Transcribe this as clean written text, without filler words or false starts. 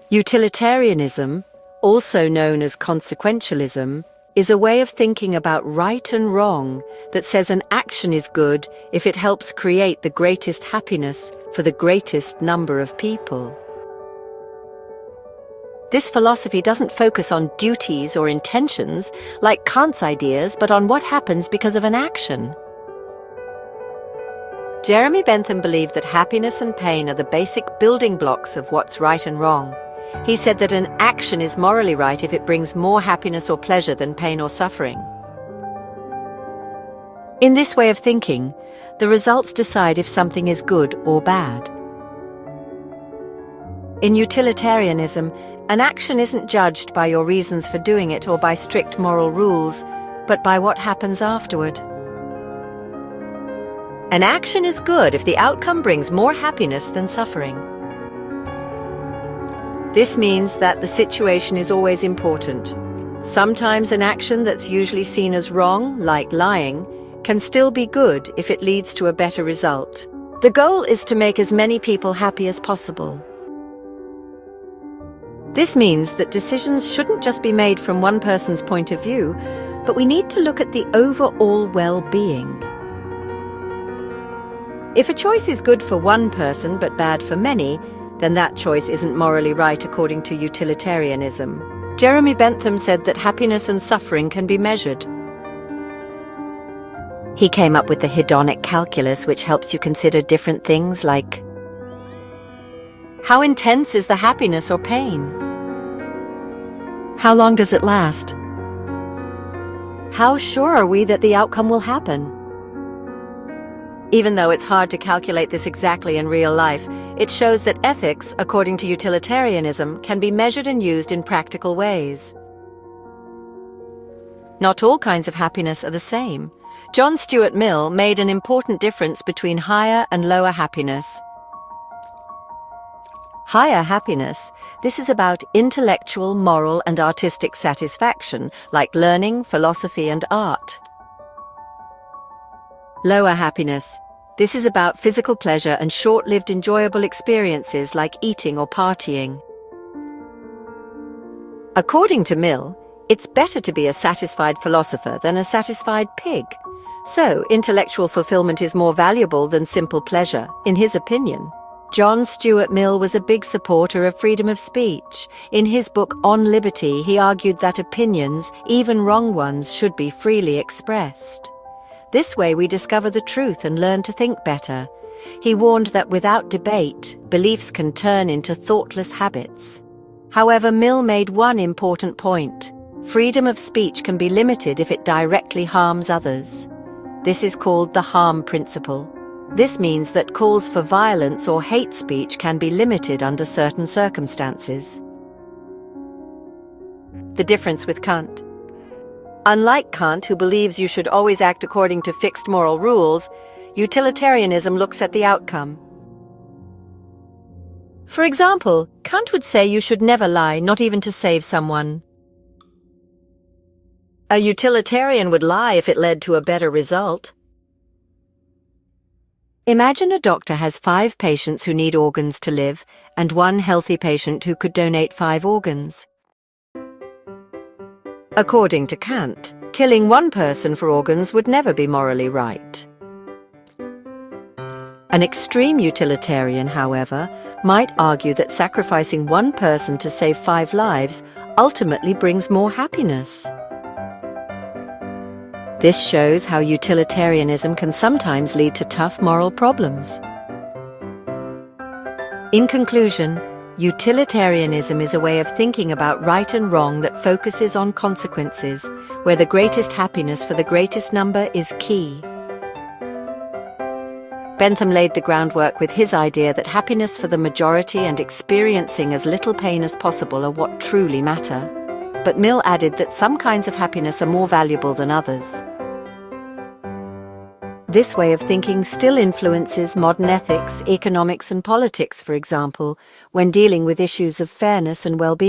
Utilitarianism, also known as consequentialism, is a way of thinking about right and wrong that says an action is good if it helps create the greatest happiness for the greatest number of people. This philosophy doesn't focus on duties or intentions like Kant's ideas, but on what happens because of an action. Jeremy Bentham believed that happiness and pain are the basic building blocks of what's right and wrong. He said that an action is morally right if it brings more happiness or pleasure than pain or suffering. In this way of thinking, the results decide if something is good or bad. In utilitarianism, an action isn't judged by your reasons for doing it or by strict moral rules, but by what happens afterward. An action is good if the outcome brings more happiness than suffering. This means that the situation is always important. Sometimes an action that's usually seen as wrong, like lying, can still be good if it leads to a better result. The goal is to make as many people happy as possible. This means that decisions shouldn't just be made from one person's point of view, but we need to look at the overall well-being. If a choice is good for one person but bad for many, then that choice isn't morally right according to utilitarianism. Jeremy Bentham said that happiness and suffering can be measured. He came up with the hedonic calculus, which helps you consider different things like how intense is the happiness or pain? How long does it last? How sure are we that the outcome will happen? Even though it's hard to calculate this exactly in real life, it shows that ethics, according to utilitarianism, can be measured and used in practical ways. Not all kinds of happiness are the same. John Stuart Mill made an important difference between higher and lower happiness. Higher happiness, this is about intellectual, moral, and artistic satisfaction, like learning, philosophy, and art. Lower happiness, this is about physical pleasure and short-lived enjoyable experiences like eating or partying. According to Mill, it's better to be a satisfied philosopher than a satisfied pig. So, intellectual fulfillment is more valuable than simple pleasure, in his opinion. John Stuart Mill was a big supporter of freedom of speech. In his book On Liberty, he argued that opinions, even wrong ones, should be freely expressed. This way we discover the truth and learn to think better. He warned that without debate, beliefs can turn into thoughtless habits. However, Mill made one important point. Freedom of speech can be limited if it directly harms others. This is called the harm principle. This means that calls for violence or hate speech can be limited under certain circumstances. The difference with Kant. Unlike Kant, who believes you should always act according to fixed moral rules, utilitarianism looks at the outcome. For example, Kant would say you should never lie, not even to save someone. A utilitarian would lie if it led to a better result. Imagine a doctor has 5 patients who need organs to live and 1 healthy patient who could donate 5 organs. According to Kant, killing 1 person for organs would never be morally right. An extreme utilitarian, however, might argue that sacrificing 1 person to save 5 lives ultimately brings more happiness. This shows how utilitarianism can sometimes lead to tough moral problems. In conclusion, utilitarianism is a way of thinking about right and wrong that focuses on consequences, where the greatest happiness for the greatest number is key. Bentham laid the groundwork with his idea that happiness for the majority and experiencing as little pain as possible are what truly matter. But Mill added that some kinds of happiness are more valuable than others. This way of thinking still influences modern ethics, economics, and politics, for example, when dealing with issues of fairness and well-being.